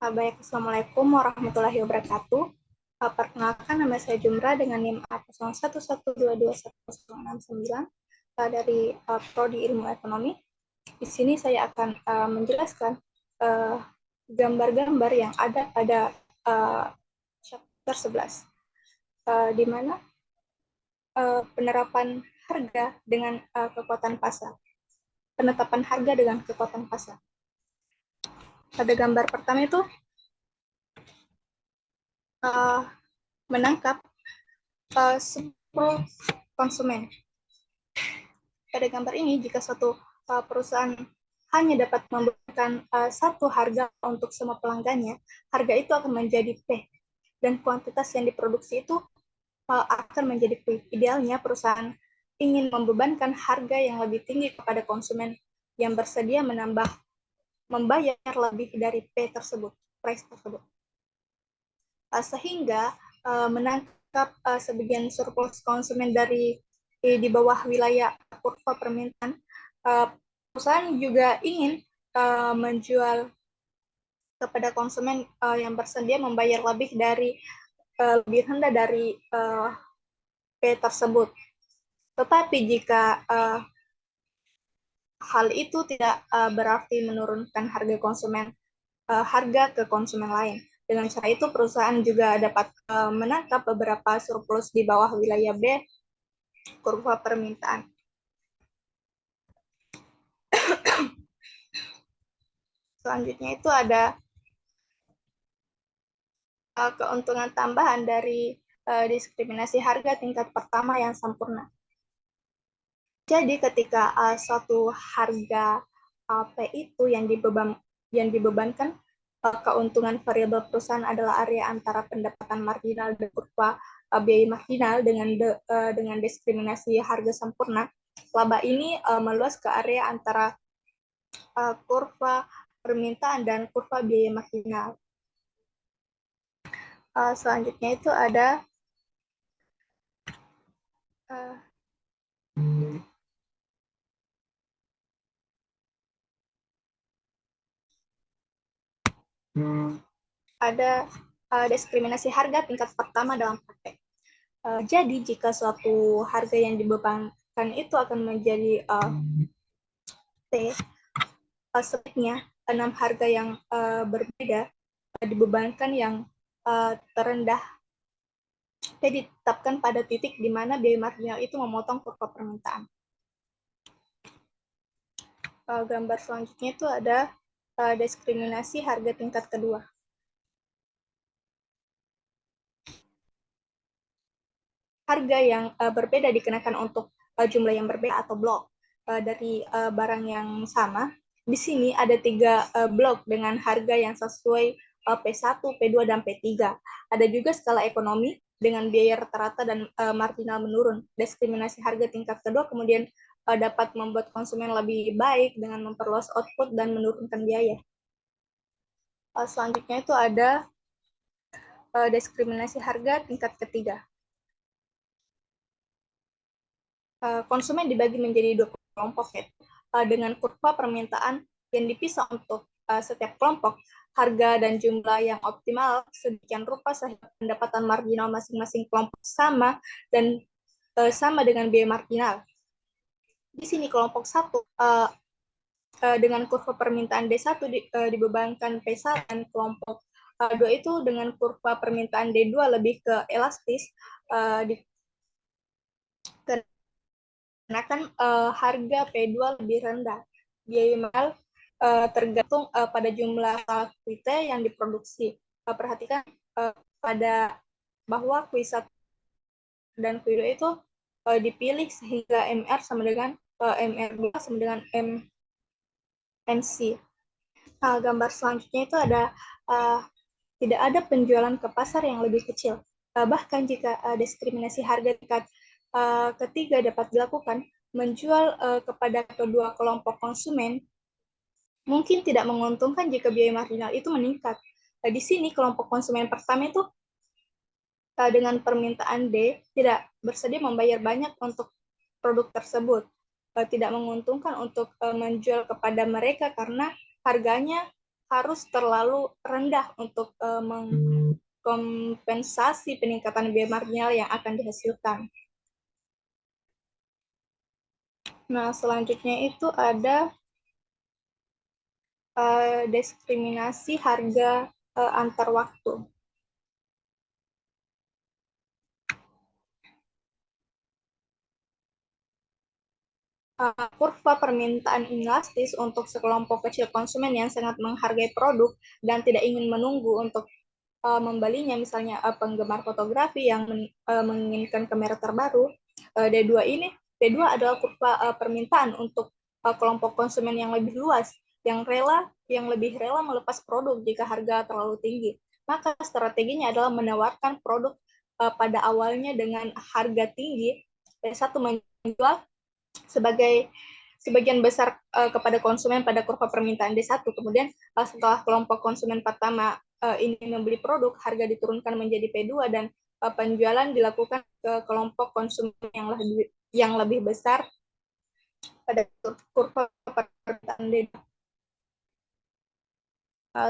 Baik, Assalamualaikum warahmatullahi wabarakatuh. Perkenalkan, nama saya Jumra dengan NIM A0112210069 dari Prodi Ilmu Ekonomi. Di sini saya akan menjelaskan gambar-gambar yang ada pada chapter 11, di mana penerapan harga dengan kekuatan pasar. Penetapan harga dengan kekuatan pasar. Pada gambar pertama itu menangkap konsumen. Pada gambar ini, jika suatu perusahaan hanya dapat memberikan satu harga untuk semua pelanggannya, harga itu akan menjadi P, dan kuantitas yang diproduksi itu akan menjadi Q. Idealnya perusahaan ingin membebankan harga yang lebih tinggi kepada konsumen yang bersedia membayar lebih dari P tersebut, price tersebut. Sehingga menangkap sebagian surplus konsumen di bawah wilayah kurva permintaan, perusahaan juga ingin menjual kepada konsumen yang bersedia membayar lebih rendah dari P tersebut. Tetapi jika hal itu tidak berarti menurunkan harga ke konsumen lain. Dengan cara itu, perusahaan juga dapat menangkap beberapa surplus di bawah wilayah B, kurva permintaan. Selanjutnya itu ada keuntungan tambahan dari diskriminasi harga tingkat pertama yang sempurna. Jadi ketika suatu harga P itu yang dibebankan, keuntungan variabel perusahaan adalah area antara pendapatan marginal dan kurva biaya marginal dengan diskriminasi harga sempurna. Laba ini meluas ke area antara kurva permintaan dan kurva biaya marginal. Selanjutnya itu ada diskriminasi harga tingkat pertama dalam praktek. Jadi jika suatu harga yang dibebankan itu akan menjadi T, sebaiknya 6 harga yang berbeda dibebankan yang terendah P ditetapkan pada titik di mana biaya marginal itu memotong kurva permintaan. Gambar selanjutnya itu ada diskriminasi harga tingkat kedua. Harga yang berbeda dikenakan untuk jumlah yang berbeda atau blok dari barang yang sama. Di sini ada 3 blok dengan harga yang sesuai P1, P2, dan P3. Ada juga skala ekonomi dengan biaya rata-rata dan marginal menurun. Diskriminasi harga tingkat kedua kemudian dapat membuat konsumen lebih baik dengan memperluas output dan menurunkan biaya. Selanjutnya itu ada diskriminasi harga tingkat ketiga. Konsumen dibagi menjadi 2 kelompok dengan kurva permintaan yang dipisah untuk setiap kelompok, harga dan jumlah yang optimal sedemikian rupa sehingga pendapatan marginal masing-masing kelompok sama dan sama dengan biaya marginal. Di sini kelompok 1 dengan kurva permintaan D1 dibebankan P1, dan kelompok 2 itu dengan kurva permintaan D2 lebih ke elastis, karena harga P2 lebih rendah. Biaya mahal tergantung pada jumlah QT yang diproduksi. Perhatikan pada bahwa Q1 dan Q2 itu dipilih sehingga MR sama dengan MR2 sama dengan MC. Gambar selanjutnya itu ada tidak ada penjualan ke pasar yang lebih kecil. Bahkan jika diskriminasi harga tingkat ketiga dapat dilakukan, menjual kepada kedua kelompok konsumen mungkin tidak menguntungkan jika biaya marginal itu meningkat. Di sini kelompok konsumen pertama itu dengan permintaan D tidak bersedia membayar banyak untuk produk tersebut. Tidak menguntungkan untuk menjual kepada mereka karena harganya harus terlalu rendah untuk mengkompensasi peningkatan biaya marginal yang akan dihasilkan. Nah, selanjutnya itu ada diskriminasi harga antar waktu. Kurva permintaan inelastis untuk sekelompok kecil konsumen yang sangat menghargai produk dan tidak ingin menunggu untuk membelinya, misalnya penggemar fotografi yang menginginkan kamera terbaru. D2 adalah kurva permintaan untuk kelompok konsumen yang lebih luas, yang lebih rela melepas produk jika harga terlalu tinggi. Maka strateginya adalah menawarkan produk pada awalnya dengan harga tinggi, D1 menjual sebagian besar kepada konsumen pada kurva permintaan D1. Kemudian setelah kelompok konsumen pertama ini membeli produk, harga diturunkan menjadi P2 dan penjualan dilakukan ke kelompok konsumen yang lebih besar pada kurva permintaan D2.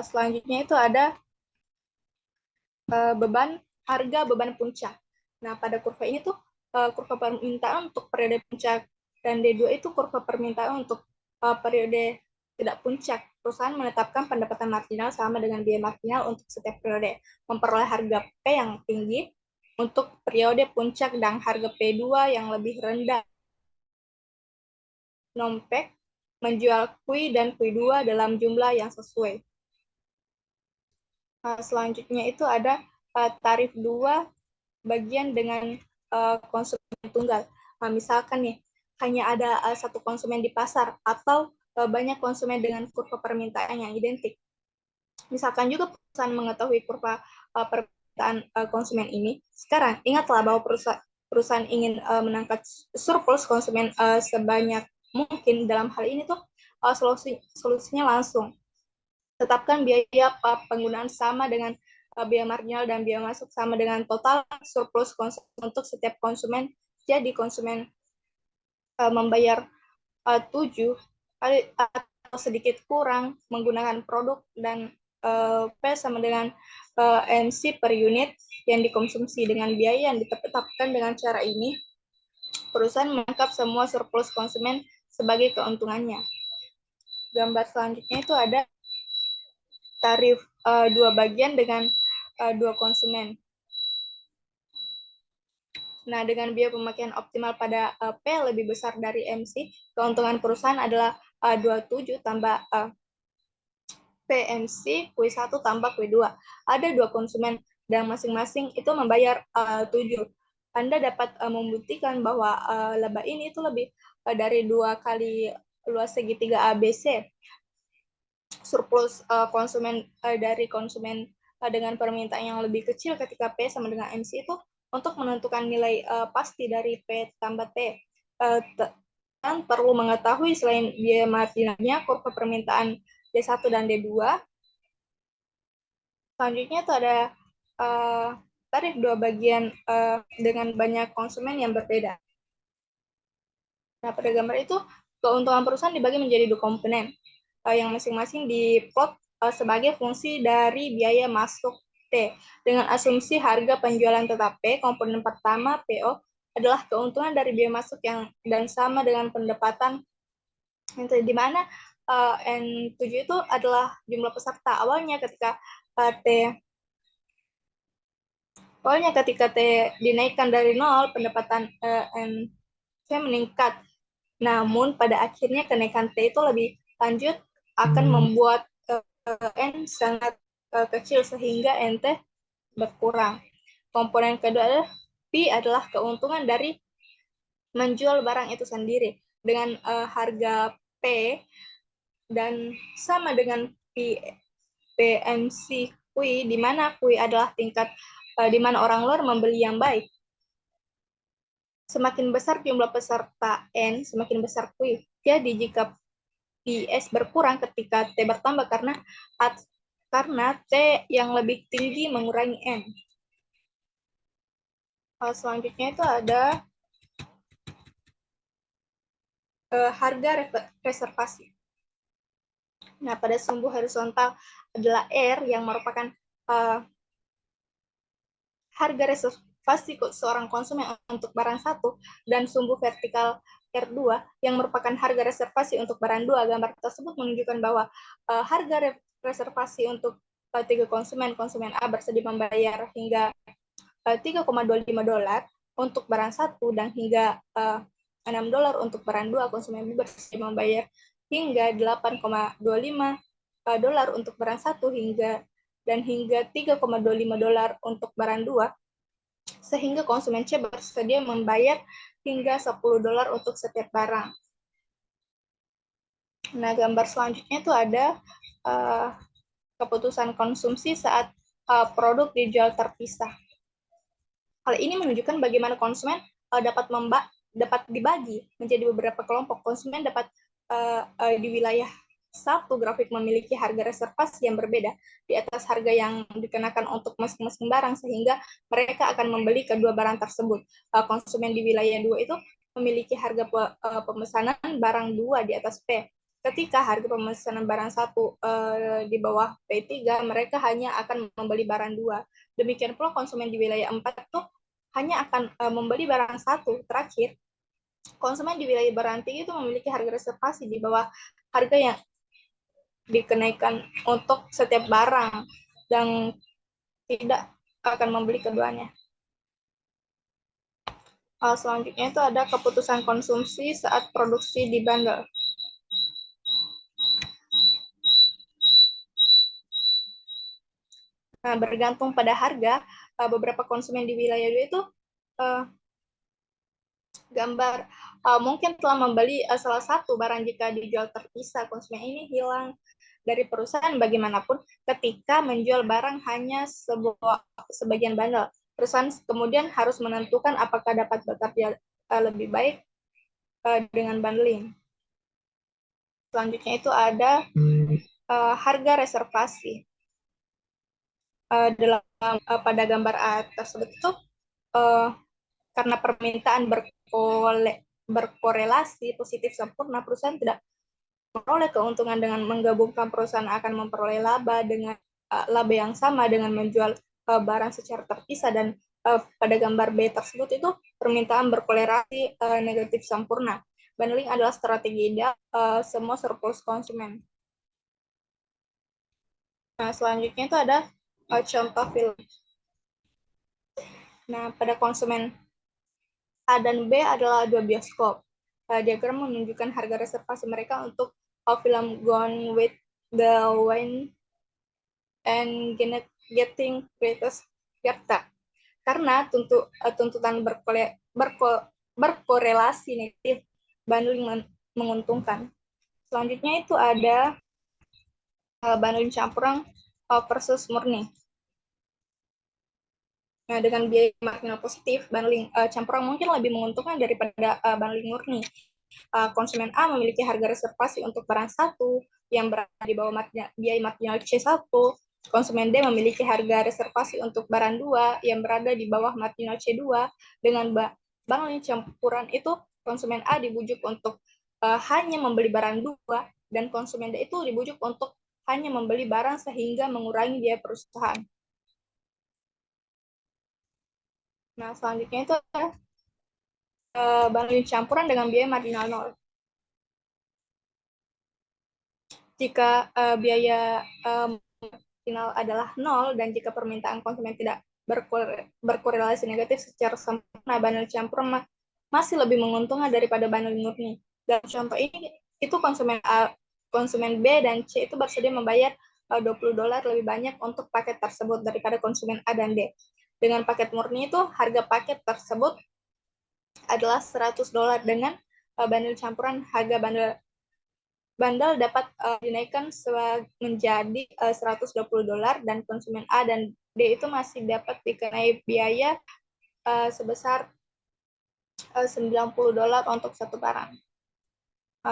Selanjutnya itu ada beban puncak. Nah, pada kurva ini tuh kurva permintaan untuk periode puncak dan D2 itu kurva permintaan untuk periode tidak puncak. Perusahaan menetapkan pendapatan marginal sama dengan biaya marginal untuk setiap periode, memperoleh harga P yang tinggi untuk periode puncak dan harga P2 yang lebih rendah. Nompek menjual Q dan Q2 dalam jumlah yang sesuai. Selanjutnya itu ada tarif 2 bagian dengan konsumen tunggal. Nah, misalkan nih, hanya ada satu konsumen di pasar atau banyak konsumen dengan kurva permintaan yang identik. Misalkan juga perusahaan mengetahui kurva permintaan konsumen ini, sekarang ingatlah bahwa perusahaan ingin menangkap surplus konsumen sebanyak mungkin. Dalam hal ini tuh solusinya langsung tetapkan biaya penggunaan sama dengan biaya marginal dan biaya masuk sama dengan total surplus untuk setiap konsumen. Jadi konsumen membayar 7 atau sedikit kurang menggunakan produk dan P sama dengan MC per unit yang dikonsumsi. Dengan biaya yang ditetapkan dengan cara ini, perusahaan menangkap semua surplus konsumen sebagai keuntungannya. Gambar selanjutnya itu ada tarif 2 bagian dengan 2 konsumen. Nah, dengan biaya pemakaian optimal pada P lebih besar dari MC, keuntungan perusahaan adalah 27 tambah PMC, Q1 tambah Q2. Ada 2 konsumen dan masing-masing itu membayar 7. Anda dapat membuktikan bahwa laba ini itu lebih dari 2 kali luas segitiga ABC. Surplus konsumen dari konsumen dengan permintaan yang lebih kecil ketika P sama dengan MC itu untuk menentukan nilai pasti dari P tambah T. Dan perlu mengetahui selain biaya marginalnya, kurva permintaan D1 dan D2. Selanjutnya itu ada tarif 2 bagian dengan banyak konsumen yang berbeda. Nah, pada gambar itu keuntungan perusahaan dibagi menjadi 2 komponen yang masing-masing diplot sebagai fungsi dari biaya masuk T. Dengan asumsi harga penjualan tetap P, komponen pertama PO adalah keuntungan dari biaya masuk yang dan sama dengan pendapatan, di mana N7 itu adalah jumlah peserta. Awalnya ketika T dinaikkan dari 0, pendapatan N meningkat. Namun pada akhirnya kenaikan T itu lebih lanjut akan membuat N sangat kecil sehingga NT berkurang. Komponen kedua adalah P adalah keuntungan dari menjual barang itu sendiri dengan harga P dan sama dengan PMC Q, di mana Q adalah tingkat di mana orang luar membeli yang baik. Semakin besar jumlah peserta N, semakin besar Q. Jadi jika PS berkurang ketika T bertambah karena T yang lebih tinggi mengurangi N. Selanjutnya itu ada harga reservasi. Nah, pada sumbu horizontal adalah R yang merupakan harga reservasi seorang konsumen untuk barang satu, dan sumbu vertikal R2 yang merupakan harga reservasi untuk barang dua. Gambar tersebut menunjukkan bahwa harga reservasi untuk tiga konsumen A bersedia membayar hingga $3,25 untuk barang satu, dan hingga $6 untuk barang dua. Konsumen B bersedia membayar hingga $8,25 untuk barang satu, hingga $3,25 untuk barang dua, sehingga konsumen C bersedia membayar hingga $10 untuk setiap barang. Nah, gambar selanjutnya itu ada keputusan konsumsi saat produk dijual terpisah. Hal ini menunjukkan bagaimana konsumen dapat dibagi menjadi beberapa kelompok. Konsumen dapat di wilayah satu grafik memiliki harga reservasi yang berbeda di atas harga yang dikenakan untuk masing-masing barang, sehingga mereka akan membeli kedua barang tersebut. Konsumen di wilayah 2 itu memiliki harga pemesanan barang 2 di atas P. Ketika harga pemesanan barang 1 di bawah P3, mereka hanya akan membeli barang 2. Demikian pula konsumen di wilayah 4 itu hanya akan membeli barang 1. Terakhir, konsumen di wilayah barang 3 itu memiliki harga reservasi di bawah harga yang dikenaikan untuk setiap barang dan tidak akan membeli keduanya. Selanjutnya itu ada keputusan konsumsi saat produksi dibandel. Nah, bergantung pada harga, beberapa konsumen di wilayah itu gambar mungkin telah membeli salah satu barang jika dijual terpisah. Konsumen ini hilang dari perusahaan bagaimanapun ketika menjual barang hanya sebagian bandel. Perusahaan kemudian harus menentukan apakah dapat bekerja lebih baik dengan bundling. Selanjutnya itu ada harga reservasi. Pada gambar tersebut itu karena permintaan berkorelasi positif sempurna, perusahaan tidak memperoleh keuntungan dengan menggabungkan. Perusahaan akan memperoleh laba yang sama dengan menjual barang secara terpisah. Dan pada gambar B tersebut itu permintaan berkorelasi negatif sempurna. Bundling adalah strategi ideal semua surplus konsumen. Nah, selanjutnya itu ada contoh film. Nah, pada konsumen A dan B adalah dua bioskop. Diagram menunjukkan harga reservasi mereka untuk film Gone with the Wind and Getting Greatest Gerta. Karena tuntutan berkorelasi negatif, bundling menguntungkan. Selanjutnya itu ada bundling campuran versus murni. Nah, dengan biaya marginal positif, bundling campuran mungkin lebih menguntungkan daripada bundling murni. Konsumen A memiliki harga reservasi untuk barang satu yang berada di bawah biaya marginal C1. Konsumen D memiliki harga reservasi untuk barang 2 yang berada di bawah marginal C2. Dengan bundling campuran itu, konsumen A dibujuk untuk hanya membeli barang 2, dan konsumen D itu dibujuk untuk hanya membeli barang sehingga mengurangi biaya perusahaan. Nah, selanjutnya itu bundling campuran dengan biaya marginal 0. Jika biaya marginal adalah 0 dan jika permintaan konsumen tidak berkorelasi negatif secara sempurna, bundling campuran masih lebih menguntungkan daripada bundling murni. Dalam contoh ini, itu konsumen B dan C itu bersedia membayar $20 lebih banyak untuk paket tersebut daripada konsumen A dan D. Dengan paket murni itu, harga paket tersebut adalah $100. Dengan bundle campuran, harga bundle dapat dinaikkan menjadi $120, dan konsumen A dan D itu masih dapat dikenai biaya sebesar $90 untuk satu barang.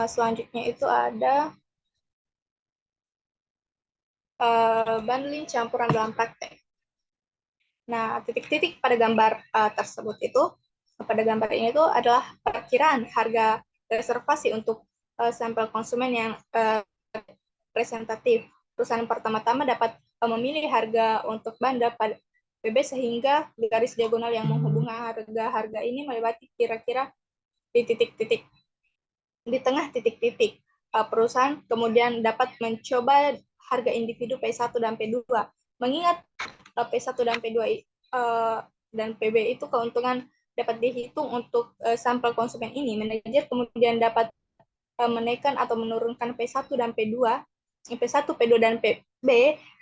Selanjutnya itu ada bundling campuran dalam praktek. Nah, titik-titik pada gambar tersebut itu, pada gambar ini itu adalah perkiraan harga reservasi untuk sampel konsumen yang representatif. Perusahaan pertama-tama dapat memilih harga untuk Banda pada PB sehingga garis diagonal yang menghubungkan harga-harga ini melewati kira-kira di titik-titik di tengah titik-titik. Perusahaan kemudian dapat mencoba harga individu P1 dan P2. Mengingat P1 dan P2 dan PB itu keuntungan dapat dihitung untuk sampel konsumen ini, manajer kemudian dapat menaikkan atau menurunkan P1 dan P2, P1, P2 dan PB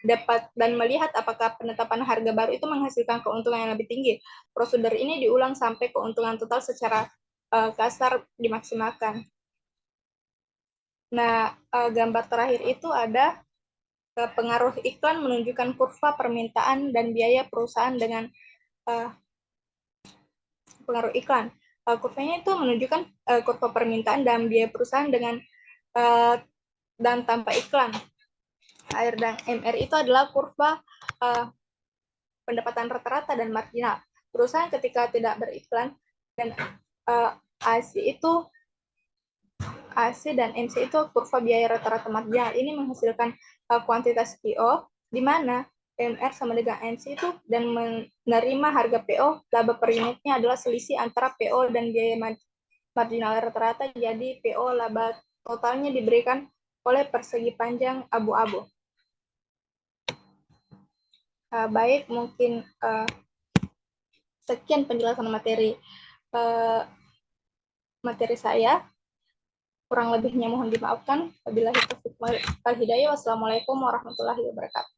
dapat dan melihat apakah penetapan harga baru itu menghasilkan keuntungan yang lebih tinggi. Prosedur ini diulang sampai keuntungan total secara kasar dimaksimalkan. Nah, gambar terakhir itu ada pengaruh iklan menunjukkan kurva permintaan dan biaya perusahaan dengan pengaruh iklan. Kurvanya itu menunjukkan kurva permintaan dan biaya perusahaan dengan dan tanpa iklan. AR dan MR itu adalah kurva pendapatan rata-rata dan marginal. Perusahaan ketika tidak beriklan dan AC dan MC itu kurva biaya rata-rata marginal. Ini menghasilkan kuantitas PO, di mana MR sama dengan MC itu dan menerima harga PO, laba per unitnya adalah selisih antara PO dan biaya marginal rata-rata, jadi PO laba totalnya diberikan oleh persegi panjang abu-abu. Baik, mungkin sekian penjelasan materi saya. Kurang lebihnya mohon dimaafkan. Wabillahi taufiq wal hidayah. Wassalamualaikum warahmatullahi wabarakatuh.